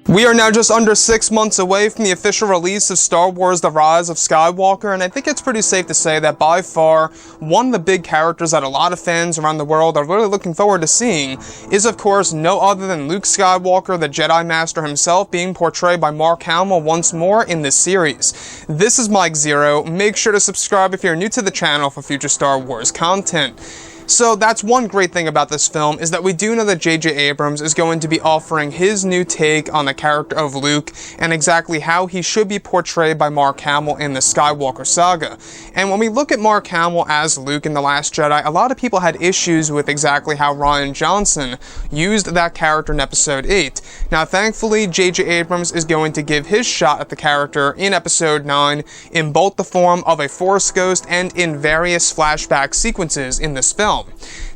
We are now just under 6 months away from the official release of Star Wars The Rise of Skywalker, and I think it's pretty safe to say that by far, one of the big characters that a lot of fans around the world are really looking forward to seeing is of course no other than Luke Skywalker, the Jedi Master himself, being portrayed by Mark Hamill once more in this series. This is Mike Zero. Make sure to subscribe if you're new to the channel for future Star Wars content. So that's one great thing about this film, is that we do know that J.J. Abrams is going to be offering his new take on the character of Luke and exactly how he should be portrayed by Mark Hamill in the Skywalker saga. And when we look at Mark Hamill as Luke in The Last Jedi, a lot of people had issues with exactly how Rian Johnson used that character in Episode 8. Now thankfully, J.J. Abrams is going to give his shot at the character in Episode 9 in both the form of a Force ghost and in various flashback sequences in this film.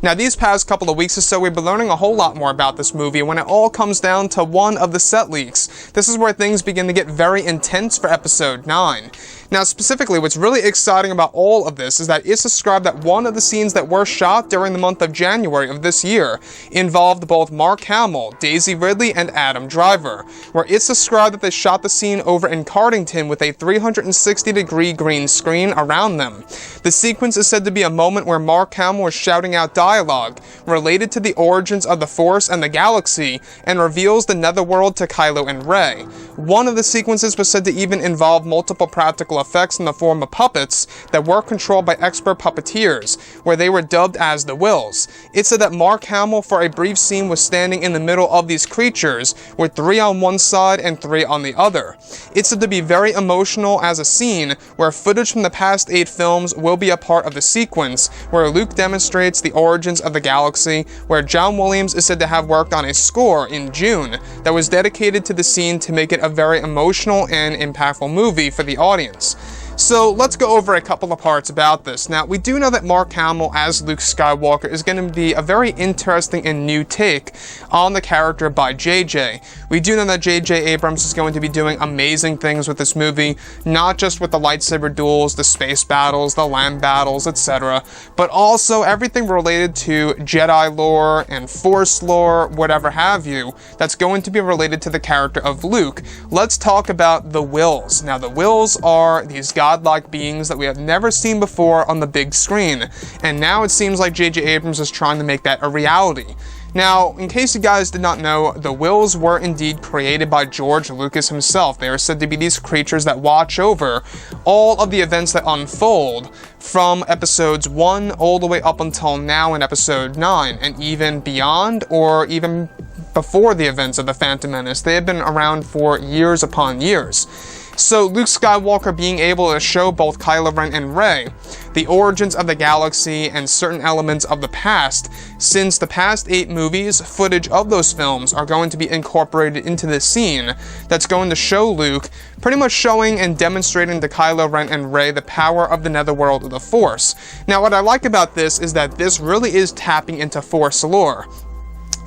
Now these past couple of weeks or so we've been learning a whole lot more about this movie when it all comes down to one of the set leaks. This is where things begin to get very intense for Episode 9. Now specifically, what's really exciting about all of this is that it's described that one of the scenes that were shot during the month of January of this year involved both Mark Hamill, Daisy Ridley, and Adam Driver, where it's described that they shot the scene over in Cardington with a 360-degree green screen around them. The sequence is said to be a moment where Mark Hamill was shouting out dialogue related to the origins of the Force and the galaxy and reveals the netherworld to Kylo and Rey. One of the sequences was said to even involve multiple practical effects in the form of puppets that were controlled by expert puppeteers, where they were dubbed as the Wills. It said that Mark Hamill for a brief scene was standing in the middle of these creatures, with 3 on one side and 3 on the other. It's said to be very emotional as a scene where footage from the past 8 films will be a part of the sequence, where Luke demonstrates the origins of the galaxy, where John Williams is said to have worked on a score in June that was dedicated to the scene to make it a very emotional and impactful movie for the audience. So let's go over a couple of parts about this. Now, we do know that Mark Hamill as Luke Skywalker is going to be a very interesting and new take on the character by JJ. We do know that J.J. Abrams is going to be doing amazing things with this movie, not just with the lightsaber duels, the space battles, the land battles, etc., but also everything related to Jedi lore and Force lore, whatever have you, that's going to be related to the character of Luke. Let's talk about the Wills. Now, the Wills are these godlike beings that we have never seen before on the big screen, and now it seems like J.J. Abrams is trying to make that a reality. Now, in case you guys did not know, the Wills were indeed created by George Lucas himself. They are said to be these creatures that watch over all of the events that unfold from episodes 1 all the way up until now in episode 9, and even beyond, or even before the events of The Phantom Menace. They have been around for years upon years. So Luke Skywalker being able to show both Kylo Ren and Rey the origins of the galaxy and certain elements of the past, since the past 8 movies, footage of those films are going to be incorporated into this scene that's going to show Luke pretty much showing and demonstrating to Kylo Ren and Rey the power of the netherworld of the Force. Now what I like about this is that this really is tapping into Force lore.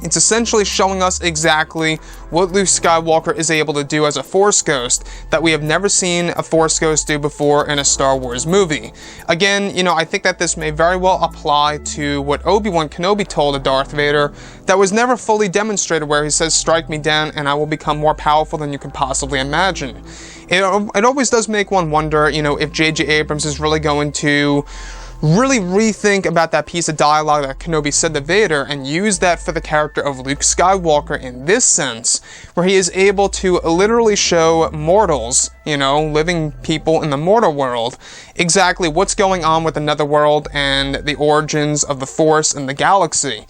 It's essentially showing us exactly what Luke Skywalker is able to do as a Force ghost that we have never seen a Force ghost do before in a Star Wars movie. Again, I think that this may very well apply to what Obi-Wan Kenobi told to Darth Vader that was never fully demonstrated, where he says, "Strike me down and I will become more powerful than you can possibly imagine." It always does make one wonder, if J.J. Abrams is really going to really rethink about that piece of dialogue that Kenobi said to Vader and use that for the character of Luke Skywalker in this sense, where he is able to literally show mortals, living people in the mortal world, exactly what's going on with the netherworld and the origins of the Force and the galaxy.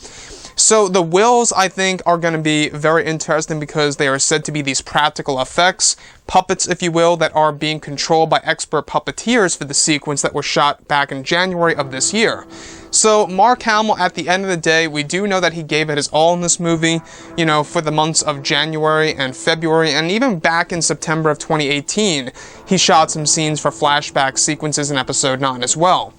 So the Wills, I think, are going to be very interesting because they are said to be these practical effects, puppets, if you will, that are being controlled by expert puppeteers for the sequence that was shot back in January of this year. So Mark Hamill, at the end of the day, we do know that he gave it his all in this movie, for the months of January and February, and even back in September of 2018, he shot some scenes for flashback sequences in Episode 9 as well.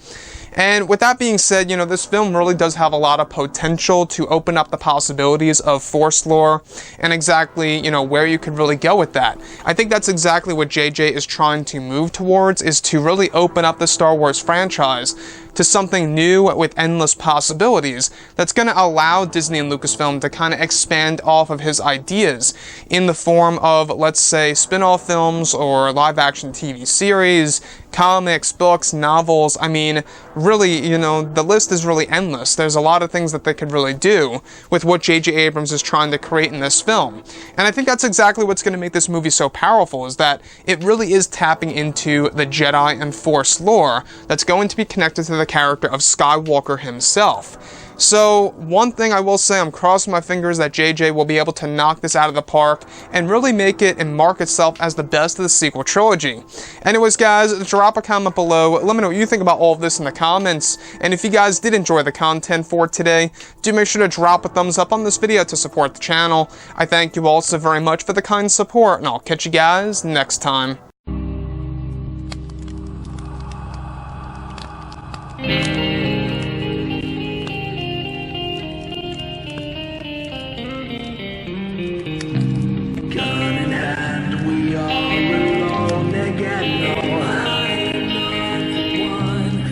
And with that being said, this film really does have a lot of potential to open up the possibilities of Force lore and exactly, where you could really go with that. I think that's exactly what JJ is trying to move towards, is to really open up the Star Wars franchise to something new with endless possibilities that's going to allow Disney and Lucasfilm to kind of expand off of his ideas in the form of, let's say, spin-off films or live-action TV series, comics, books, novels. I mean, really, you know, the list is really endless. There's a lot of things that they could really do with what J.J. Abrams is trying to create in this film. And I think that's exactly what's going to make this movie so powerful, is that it really is tapping into the Jedi and Force lore that's going to be connected to the character of Skywalker himself. So, one thing I will say, I'm crossing my fingers that JJ will be able to knock this out of the park and really make it and mark itself as the best of the sequel trilogy. Anyways, guys, drop a comment below. Let me know what you think about all of this in the comments. And if you guys did enjoy the content for today, do make sure to drop a thumbs up on this video to support the channel. I thank you all so very much for the kind support, and I'll catch you guys next time.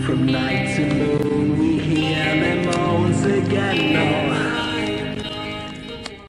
From night to moon, we hear them moans again.